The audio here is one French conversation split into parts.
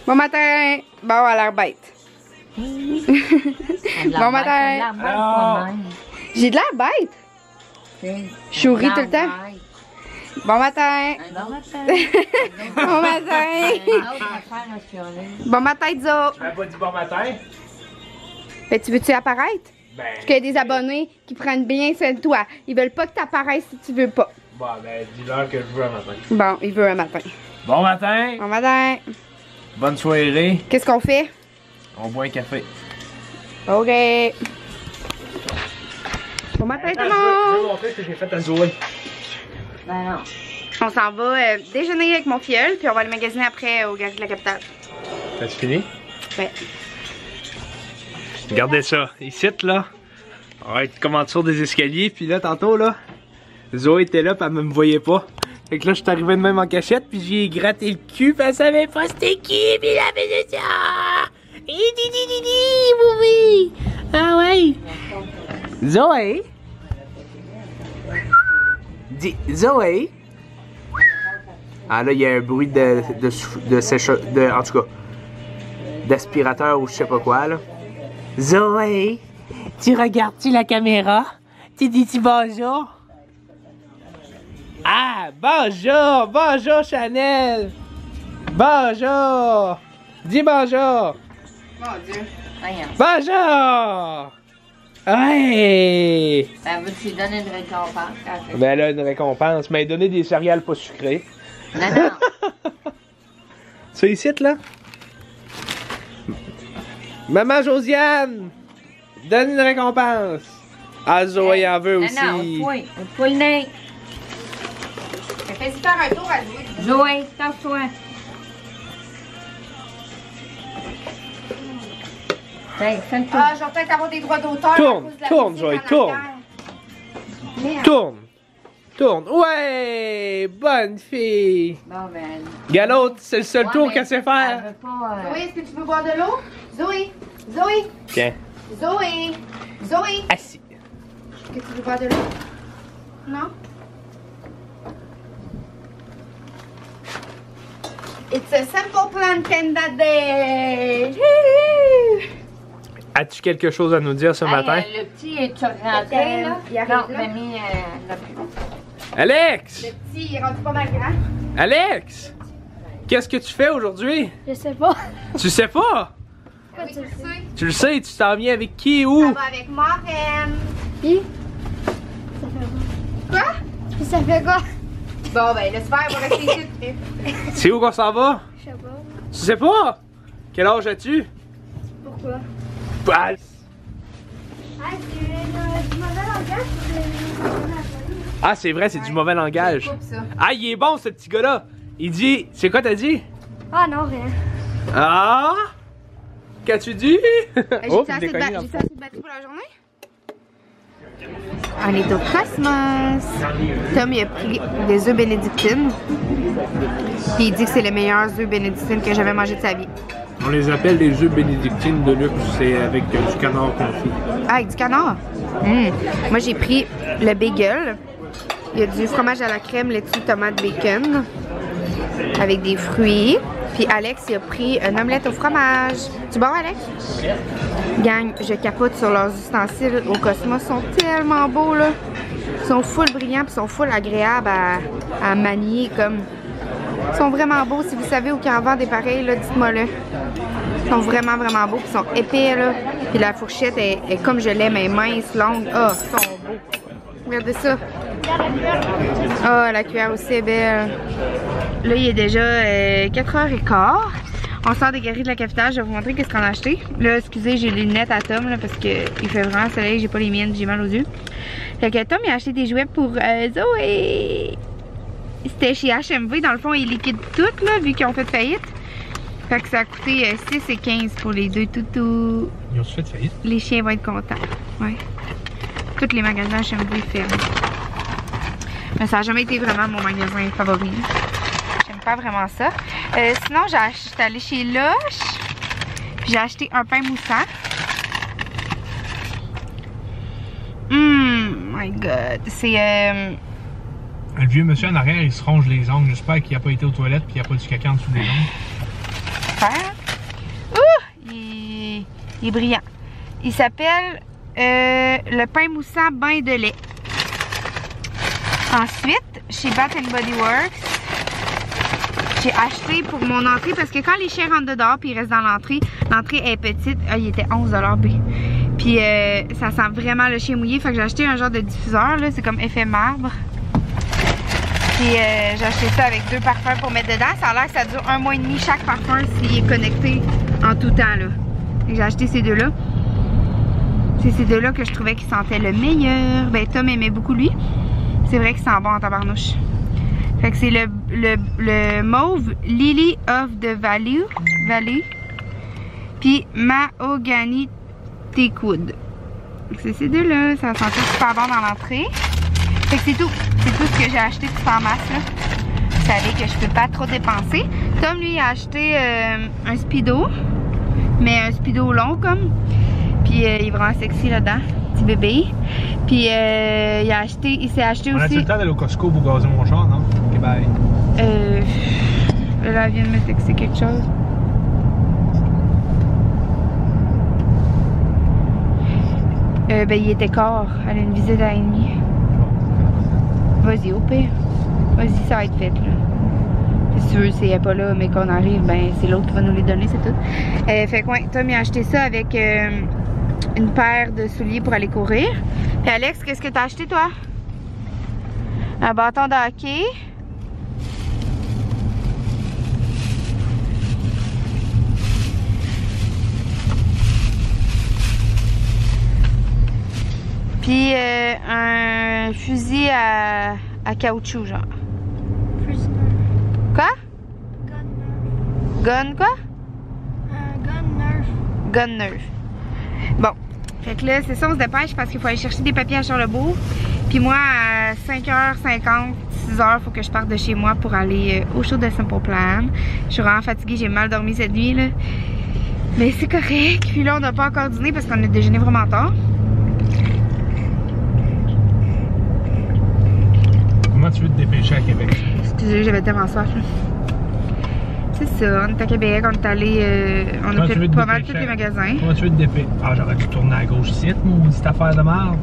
Bon matin! Bon, elle a l'air bête. Bon matin! J'ai de l'air bête! Je souris tout le temps. Bon matin! Bon matin! Bon matin! Bon matin, Zo! Tu m'as pas dit bon matin? Ben, tu veux-tu apparaître? Ben. Parce qu'il y a des abonnés qui prennent bien soin de toi. Ils veulent pas que tu apparaisses si tu veux pas. Bon, ben, dis-leur que je veux un matin. Bon, il veut un matin. Bon matin! Bon matin! Bonne soirée. Qu'est-ce qu'on fait? On boit un café. OK. Bon matin, tout le Je veux monde! montrer ce que j'ai fait à Zoé. Ben non. On s'en va déjeuner avec mon filleul, puis on va aller magasiner après au Galerie de la Capitale. T'as-tu fini? Ouais. Regardez ça. Ici, là, on va être commandeur des escaliers, puis là, tantôt, là, Zoé était là, puis elle me voyait pas. Fait que là, je suis arrivé de même en cachette, puis j'ai gratté le cul, puis elle savait pas c'était qui, puis elle avait de ça. Oui. Ah ouais. Zoé. Zoé. Ah là, il y a un bruit de en tout cas, d'aspirateur ou je sais pas quoi, là. Zoé, tu regardes-tu la caméra? Tu dis-tu bonjour? Ah, bonjour! Bonjour, Chanel! Bonjour! Dis bonjour! Mon Dieu. Voyons. Bonjour! Ouais! Ben, veux-tu lui donner une récompense? Ben là, une récompense, mais donner des céréales pas sucrées. Non, non. C'est ici, là? Maman Josiane! Donne une récompense! Ah, Zoé en veut aussi. Non, non, on fouille le nez. Fais-y faire un tour à Zoé. Zoé, tasse-toi. Hey, fais le tour. Ah, je vais peut-être avoir des droits d'auteur. Tourne, à cause de la tourne, musique Zoé, en tourne. arrière. Merde. Tourne! Tourne! Ouais! Bonne fille! Bon, ben. Gars, l'autre, c'est le seul Ouais, tour mais qu'elle sait Elle faire. veut pas. Zoé, est-ce que tu veux boire de l'eau? Zoé! Zoé! Tiens, Zoé! Zoé! assis. Est-ce que tu veux boire de l'eau? Non? It's a simple plan that day! As-tu quelque chose à nous dire ce matin? Le petit est rentré, là? Il arrive Non, là. mamie, Alex! Le petit, il est rendu pas mal grand. Alex! Qu'est-ce que tu fais aujourd'hui? Je sais pas. Tu sais pas? Oui, tu le sais. Tu le sais, tu t'en viens avec qui Ça où? va avec Marraine. Puis, Quoi? ça fait quoi? Bon, ben, le soir, on va rester ici. C'est où qu'on s'en va? Je sais pas. Tu sais pas? Quel âge as-tu? Pourquoi? Bah, Ah, c'est du mauvais langage. ah, c'est vrai, c'est du mauvais langage. Coupe ça. Ah, il est bon, ce petit gars-là. Il dit... C'est quoi t'as dit? Ah non, rien. Ah? Qu'as-tu dit? Oh, J'ai-tu assez de déconné, batterie pour la journée? On est au Christmas. Tom, il a pris des œufs bénédictines. Puis il dit que c'est les meilleurs œufs bénédictines que j'avais mangé de sa vie. On les appelle les œufs bénédictines de luxe. C'est avec du canard confit. Ah, avec du canard? Moi, j'ai pris le bagel. Il y a du fromage à la crème, laitue, tomate, bacon. Avec des fruits. Puis Alex, il a pris une omelette au fromage. Tu bon, Alex? Gang, je capote sur leurs ustensiles au Cosmos. Ils sont tellement beaux, là. Ils sont full brillants, puis ils sont full agréables à manier, comme... Ils sont vraiment beaux. Si vous savez où qu'ils en vendent des pareils, là, dites-moi-le. Ils sont vraiment, vraiment beaux. Puis ils sont épais, là. Puis la fourchette est comme je l'aime, elle est mince, longue. Ah, ils sont beaux. Regardez ça. Ah, la cuillère aussi est belle. Là, il est déjà 4h15. On sort des Galeries de la Capitale. Je vais vous montrer qu'est-ce qu'on a acheté. Là, excusez, j'ai les lunettes à Tom là, parce qu'il fait vraiment soleil. J'ai pas les miennes, j'ai mal aux yeux. Fait que Tom, il a acheté des jouets pour Zoé. C'était chez HMV. Dans le fond, ils liquident toutes, là, vu qu'ils ont fait faillite. Fait que ça a coûté 6 et 15 pour les deux toutous. Ils ont fait faillite? Les chiens vont être contents. Ouais. Tous les magasins HMV ferment. Mais ça n'a jamais été vraiment mon magasin favori. J'aime pas vraiment ça. Sinon, j'étais allée chez Lush. Puis j'ai acheté un pain moussant. My god. C'est... Le vieux monsieur en arrière, il se ronge les ongles. J'espère qu'il n'a pas été aux toilettes puis il n'y a pas du caca en dessous des ongles. faire. Ouh! Il est brillant. Il s'appelle le pain moussant bain de lait. Ensuite, chez Bath & Body Works, j'ai acheté pour mon entrée parce que quand les chiens rentrent dehors puis ils restent dans l'entrée est petite. Ah, il était 11 $. Puis ça sent vraiment le chien mouillé. Fait que j'ai acheté un genre de diffuseur, là. C'est comme effet marbre. Puis j'ai acheté ça avec 2 parfums pour mettre dedans. Ça a l'air que ça dure 1 mois et demi chaque parfum s'il est connecté en tout temps, là. J'ai acheté ces deux-là. C'est ces deux-là que je trouvais qu'ils sentaient le meilleur. Ben, Tom aimait beaucoup lui. C'est vrai qu'il sent bon en tabarnouche. Fait que c'est le mauve Lily of the Valley. Puis Mahogany Teakwood. C'est ces deux-là. Ça sentait super bon dans l'entrée. Fait que c'est tout. C'est tout ce que j'ai acheté tout en masse, là. Vous savez que je peux pas trop dépenser. Tom, lui, a acheté un Speedo. Mais un Speedo long, comme. Puis il est vraiment sexy là-dedans. Petit bébé. Puis il s'est acheté aussi. On a-tu le temps d'aller au Costco pour gazer mon char, non? Ok, bye. Là, elle vient de me texter quelque chose. Ben, il était quart. Elle a une visite à 1h30. Vas-y, au pire. Vas-y, ça va être fait, là. Si tu veux, si elle n'est pas là, mais qu'on arrive, ben, c'est l'autre qui va nous les donner, c'est tout. Fait que, ouais, Tom, il a acheté ça avec une paire de souliers pour aller courir. Puis, Alex, qu'est-ce que t'as acheté, toi? Un bâton de hockey. Puis un fusil à caoutchouc, genre. Quoi? Gun quoi? Gun Nerf. Gun Nerf. Bon. Fait que là, c'est ça, on se dépêche parce qu'il faut aller chercher des papiers à Charlebourg. Puis moi, à 5h50, 6h, il faut que je parte de chez moi pour aller au show de Simple Plan. Je suis vraiment fatiguée, j'ai mal dormi cette nuit, là. Mais c'est correct. Puis là, on n'a pas encore dîné parce qu'on a déjeuné vraiment tard. Comment tu veux te dépêcher à Québec? Excusez, j'avais tellement soif, là. C'est ça, on est à Québec, on est allé, on a fait pas mal tous les magasins. Comment tu veux te dépêcher? Ah, j'aurais dû tourner à gauche ici, mon petite affaire de merde.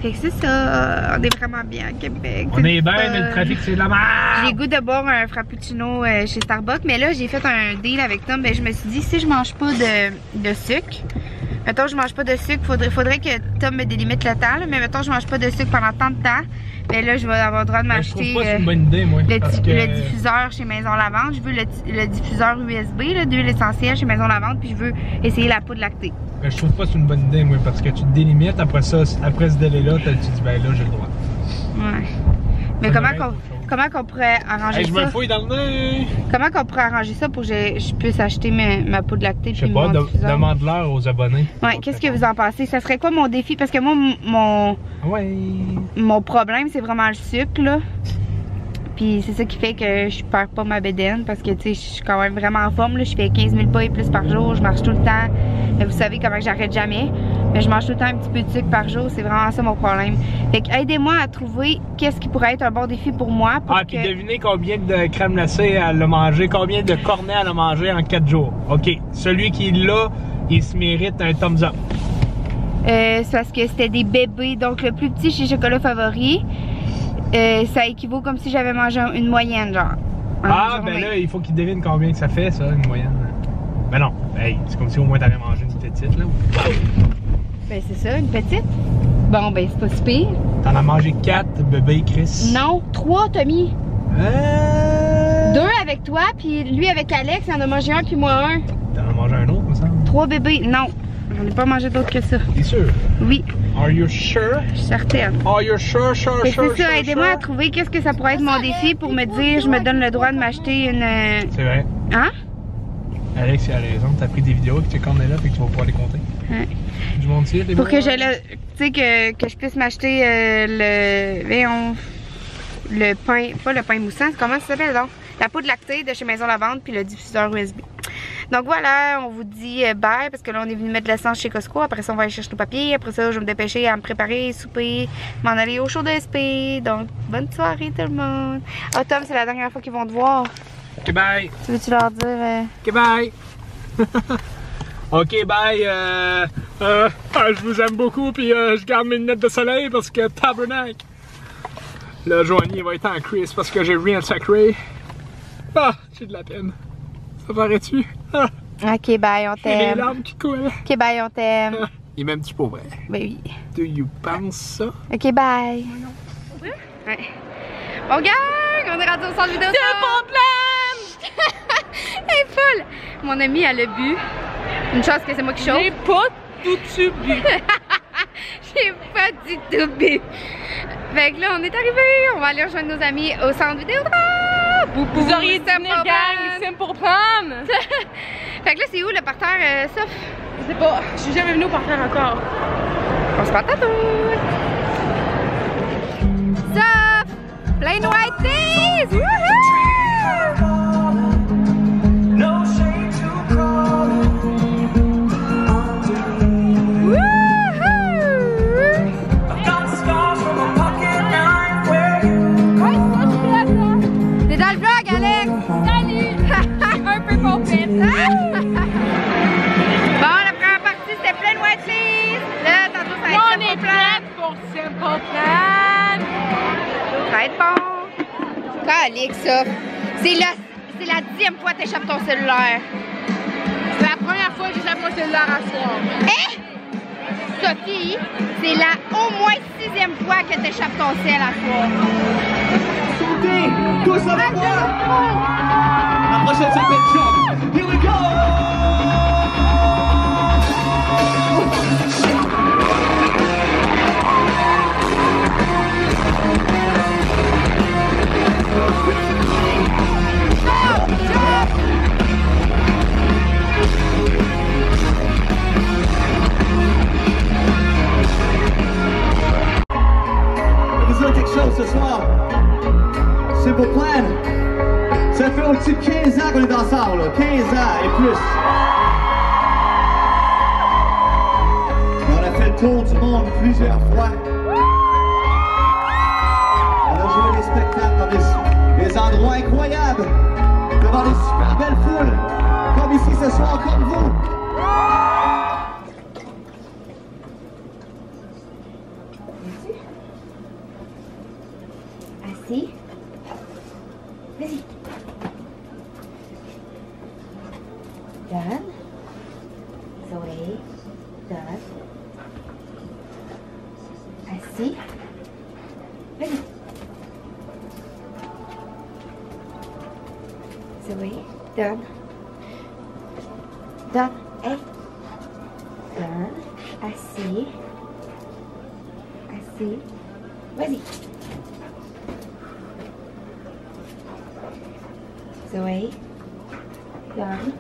Fait que c'est ça, on est vraiment bien à Québec. On est bien, mais le trafic c'est de la merde! J'ai le goût de boire un frappuccino chez Starbucks, mais là j'ai fait un deal avec Tom, ben je me suis dit si je mange pas de sucre, mettons je mange pas de sucre, faudrait que Tom me délimite le temps, là, mais mettons je mange pas de sucre pendant tant de temps, ben là je vais avoir le droit de m'acheter le diffuseur chez Maison Lavande. Je veux le diffuseur USB d'huile essentielle chez Maison Lavande, puis je veux essayer la poudre lactée. Mais je trouve pas que c'est une bonne idée, moi, parce que tu te délimites, après ça, après ce délai-là, tu dis, ben là, j'ai le droit. Ouais. Mais comment qu'on pourrait arranger ça? Je me fouille dans le nez! Comment qu'on pourrait arranger ça pour que je puisse acheter ma poudre lactée? Je sais pas, demande-leur aux abonnés. Ouais, qu'est-ce que vous en pensez? Ça serait quoi mon défi? Parce que moi, mon problème, c'est vraiment le sucre, là. Puis c'est ça qui fait que je perds pas ma bédaine parce que tu sais, je suis quand même vraiment en forme, là. Je fais 15 000 pas et plus par jour, je marche tout le temps. Mais vous savez comment j'arrête jamais. Mais je mange tout le temps un petit peu de sucre par jour, c'est vraiment ça mon problème. Fait que aidez-moi à trouver qu'est-ce qui pourrait être un bon défi pour moi. Puis devinez combien de crème glacée elle a mangé, combien de cornets elle a mangé en 4 jours. OK, celui qui est là, il se mérite un thumbs up. C'est parce que c'était des bébés, donc le plus petit chez Chocolat Favori. Ça équivaut comme si j'avais mangé une moyenne, genre. Ah, ben là, il faut qu'il devine combien que ça fait, ça, une moyenne. Ben non, hey, c'est comme si au moins t'avais mangé une petite, là. Ben c'est ça, une petite. Bon, ben c'est pas si pire. T'en as mangé 4, bébé Chris. Non, 3, Tommy. 2 avec toi, puis lui avec Alex, il en a mangé un, puis moi un. T'en as mangé un autre, me semble? 3 bébés, non. J'en ai pas mangé d'autre que ça. T'es sûr? Oui. Are you sure? Je suis certaine. Are you sure? C'est ça, aidez-moi à trouver qu'est-ce que ça pourrait être mon défi pour me dire je me donne le droit de m'acheter une... C'est vrai. Hein? Alex, il a raison. T'as pris des vidéos et tu es là et tu vas pouvoir les compter. Ouais. Du monde tire, pour que j'aille là, tu sais, que je puisse m'acheter le pain, pas le pain moussant, comment ça s'appelle donc? La poudre lactée de chez Maison Lavande puis le diffuseur USB. Donc voilà, on vous dit bye parce que là on est venu mettre de l'essence chez Costco. Après ça on va aller chercher nos papiers. Après ça je vais me dépêcher à me préparer, souper, m'en aller au show de SP. Donc bonne soirée tout le monde. Ah Tom, c'est la dernière fois qu'ils vont te voir. Ok, bye. Tu veux-tu leur dire? Ok, bye. Ok, bye. Je vous aime beaucoup, puis je garde mes lunettes de soleil parce que tabernacle. Là, Joanie va être en crise parce que j'ai rien sacré. Ah, j'ai de la peine. Ça paraît-tu? Ah, Ok, bye, on j'ai les t'aime. larmes qui coulent. Ok, bye, on t'aime. Ah, il m'aime-tu pour vrai? Ben oui. Do you pense ça? Ok, bye. Ouais. Bon, gang, on est rendu au centre vidéo. C'est mon plan! Elle est folle! Mon amie, elle a bu. Une chance que c'est moi qui chauffe. J'ai pas tout bu. J'ai pas du tout bu. Fait que là, on est arrivés. On va aller rejoindre nos amis au centre vidéo. Vous auriez dîné, gang, c'est pour prendre. Fait que là, c'est où le parterre, Soph? Je sais pas, je suis jamais venue au parterre encore. On se parle tantôt. Soph! Plain white tees! Wouhou! T'es dans le vlog, Alex! Salut! Un peu confite. Bon, la première partie, c'était plein de white tees. Là, tantôt, ça va être On est Simple Plan. prête pour Simple Plan. Ça va être bon. Alex, ça. C'est la 10e fois que t'échappes ton cellulaire. C'est la première fois que j'échappe mon cellulaire à soir. Hein? Sophie, c'est la au moins 6e fois que t'échappes ton cell à soir. Sautez tous avec moi. La prochaine section. Here we go. Vous avez quelque chose ce soir? Simple Plan. Ça fait au-dessus de 15 ans qu'on est ensemble, là. 15 ans et plus. On a fait le tour du monde plusieurs fois. On a joué des spectacles dans des endroits incroyables, devant des super belles foules, comme ici ce soir, comme vous. Assis. Vas-y. Donne. Zoé. Donne. Assis. Vas-y. Zoé. Donne. Donne. Hey. Donne. Assis. Assis. Vas-y. Zoé, donne,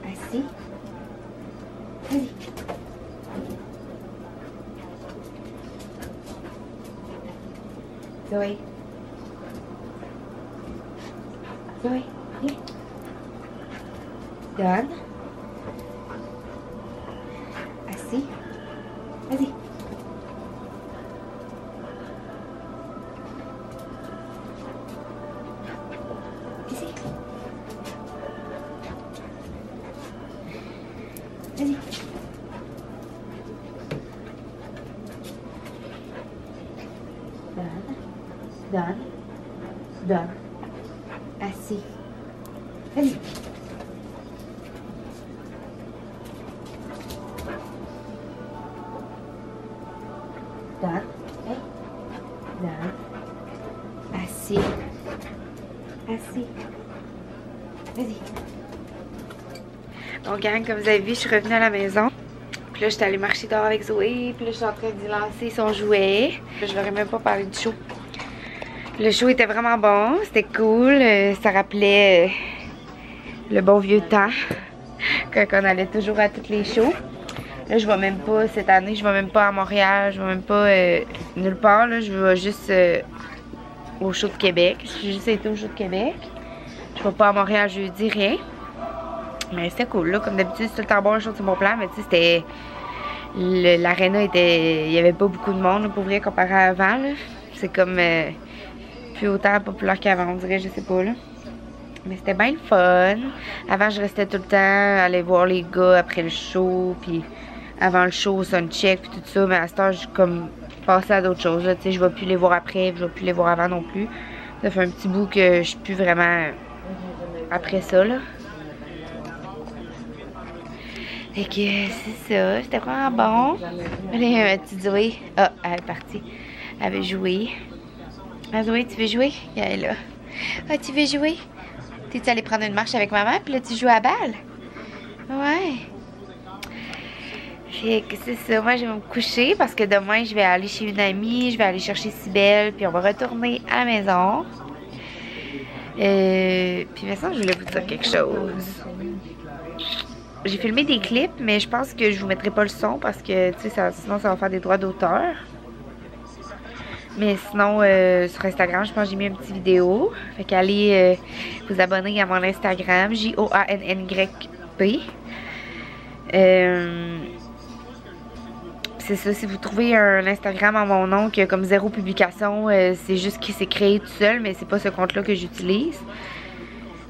assis, vas-y. Zoé, Zoé, viens. Donne, assis, vas-y. Vas-y. Donne. Donne. Assis. Vas-y. Donne. Hey. Donne. Assis. Assis. Vas-y. Bon, gang, comme vous avez vu, je suis revenue à la maison. Puis là, j'étais allée marcher dehors avec Zoé. Puis là, je suis en train d'y lancer son jouet. Je leur ai même pas parlé du show. Le show était vraiment bon. C'était cool. Ça rappelait le bon vieux temps. Quand on allait toujours à toutes les shows. Là, je vais même pas, cette année, je vais même pas à Montréal. Je vais même pas nulle part. Là. Je vais juste au show de Québec. J'ai juste été au show de Québec. Je vais pas à Montréal jeudi, rien. Mais c'était cool, là. Comme d'habitude, c'est tout le temps bon, le show de Simple Plan. Mais tu sais, c'était... L'aréna était... Il y avait pas beaucoup de monde, là, pour vrai, comparé à avant, là. C'est comme... plus autant populaire qu'avant, on dirait, je sais pas là. Mais c'était bien le fun. Avant, je restais tout le temps, aller voir les gars après le show, puis avant le show, soundcheck, puis tout ça. Mais à ce temps, j'ai comme passé à d'autres choses. Tu sais, je vais plus les voir après, puis je vais plus les voir avant non plus. Ça fait un petit bout que je suis plus vraiment après ça, là. Fait que c'est ça, c'était vraiment bon. Elle a dit Zoé. Ah, elle est partie. Elle veut jouer. Ah, Zoé, tu veux jouer? Elle est là. Ah, tu veux jouer? T'es-tu allée prendre une marche avec maman, puis là, tu joues à balle? Ouais. Fait que c'est ça, moi, je vais me coucher parce que demain, je vais aller chez une amie, je vais aller chercher Cybelle, puis on va retourner à la maison. Puis maintenant, je voulais vous dire quelque chose. J'ai filmé des clips, mais je pense que je vous mettrai pas le son parce que, tu sais, sinon, ça va faire des droits d'auteur. Mais sinon, sur Instagram, je pense que j'ai mis une petite vidéo. Fait qu'allez vous abonner à mon Instagram, JOANNYP. C'est ça, si vous trouvez un Instagram en mon nom qui a comme 0 publication, c'est juste qu'il s'est créé tout seul, mais c'est pas ce compte-là que j'utilise.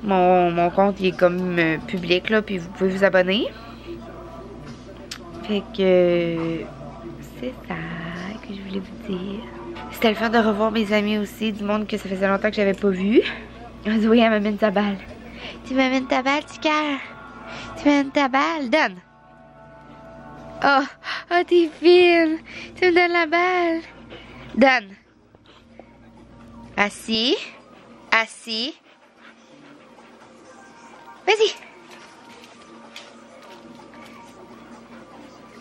Mon compte, il est comme public, là, puis vous pouvez vous abonner. Fait que c'est ça que je voulais vous dire. C'était le fun de revoir mes amis aussi, du monde que ça faisait longtemps que j'avais pas vu. Zoé, elle m'amène ta balle. Tu m'amènes ta balle, petit cœur? Tu m'amènes ta balle? Donne! Oh, oh, t'es fine! Tu me donnes la balle! Donne! Assis. Assis. Vas-y!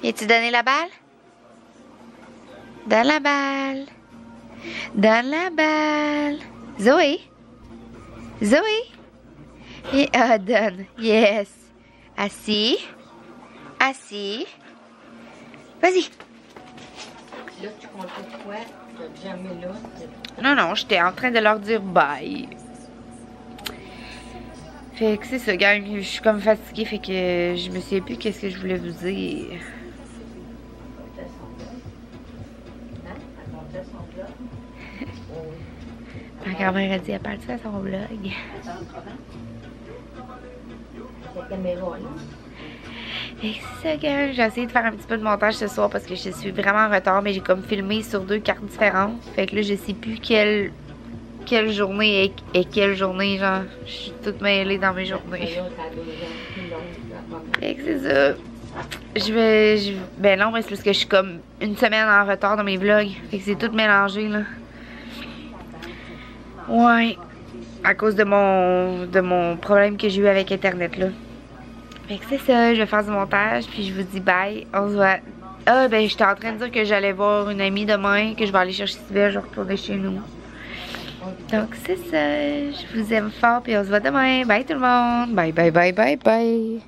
Viens-tu donner la balle? Donne la balle! Donne la balle! Zoé! Zoé! Et donne! Yes! Assis! Assis! Vas-y! Là, tu comptes quoi? Tu n'as jamais là? Non, non, j'étais en train de leur dire bye. Fait que c'est ça, gang. Je suis comme fatiguée, fait que je me souviens plus qu'est-ce que je voulais vous dire. Ma grand-mère a dit, elle parle-tu à son vlog? La caméra, là. Et c'est ça, gang. J'ai essayé de faire un petit peu de montage ce soir parce que je suis vraiment en retard, mais j'ai comme filmé sur 2 cartes différentes. Fait que là, je sais plus quelle journée est quelle journée, genre. Je suis toute mêlée dans mes journées. Fait que c'est ça. Ben non, mais c'est parce que je suis comme une semaine en retard dans mes vlogs. Fait que c'est tout mélangé, là. Ouais. À cause de mon problème que j'ai eu avec Internet, là. Fait que c'est ça, je vais faire du montage, puis je vous dis bye. On se voit. Ah, ben, j'étais en train de dire que j'allais voir une amie demain, que je vais aller chercher Sybelle, je vais retourner chez nous. Donc, c'est ça. Je vous aime fort, puis on se voit demain. Bye tout le monde. Bye, bye, bye, bye, bye.